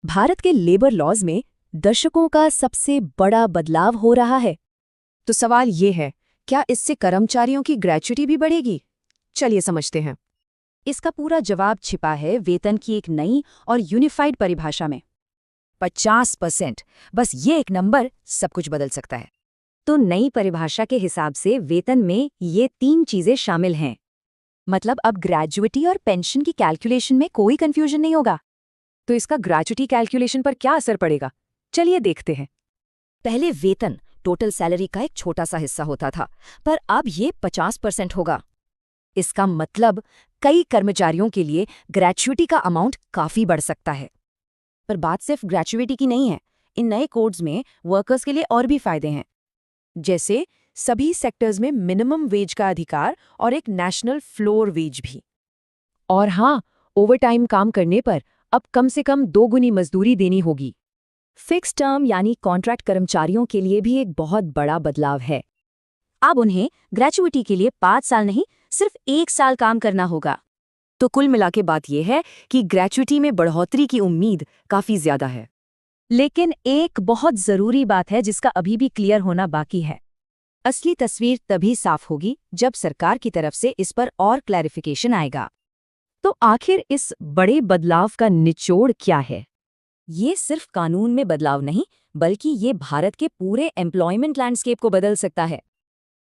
भारत के labour laws में दशकों का सबसे बड़ा बदलाव हो रहा है। तो सवाल ये है, क्या इससे कर्मचारियों की ग्रेच्युटी भी बढ़ेगी? चलिए समझते हैं। इसका पूरा जवाब छिपा है वेतन की एक नई और यूनिफाइड परिभाषा में। 50%। बस ये एक नंबर सब कुछ बदल सकता है। तो नई परिभाषा के हिसाब से वेतन में ये 3 चीजें शामिल हैं। मतलब अब ग्रेजुएटी और पेंशन की कैलकुलेशन में कोई कंफ्यूजन नहीं होगा। तो इसका ग्रेच्युटी कैलकुलेशन पर क्या असर पड़ेगा? चलिए देखते हैं। पहले वेतन टोटल सैलरी का एक छोटा सा हिस्सा होता था, पर अब ये 50% होगा। इसका मतलब कई कर्मचारियों के लिए ग्रेच्युटी का अमाउंट काफी बढ़ सकता है। पर बात सिर्फ ग्रेच्युटी की नहीं है। इन नए कोड्स में वर्कर्स के लिए और भी फायदे हैं। जैसे सभी सेक्टर्स में मिनिमम वेज का अधिकार और एक नेशनल फ्लोर वेज भी। और हाँ, ओवरटाइम काम करने पर अब कम से कम 2 गुनी मजदूरी देनी होगी। फिक्स टर्म यानी कॉन्ट्रैक्ट कर्मचारियों के लिए भी एक बहुत बड़ा बदलाव है। अब उन्हें ग्रेच्युटी के लिए 5 साल नहीं, सिर्फ 1 साल काम करना होगा। तो कुल मिला के बात यह है कि ग्रेच्युटी में बढ़ोतरी की उम्मीद काफी ज्यादा है। लेकिन एक बहुत जरूरी बात है जिसका अभी भी क्लियर होना बाकी है। असली तस्वीर तभी साफ होगी जब सरकार की तरफ से इस पर और क्लैरिफिकेशन आएगा। तो आखिर इस बड़े बदलाव का निचोड़ क्या है? ये सिर्फ कानून में बदलाव नहीं, बल्कि ये भारत के पूरे एम्प्लॉयमेंट लैंडस्केप को बदल सकता है।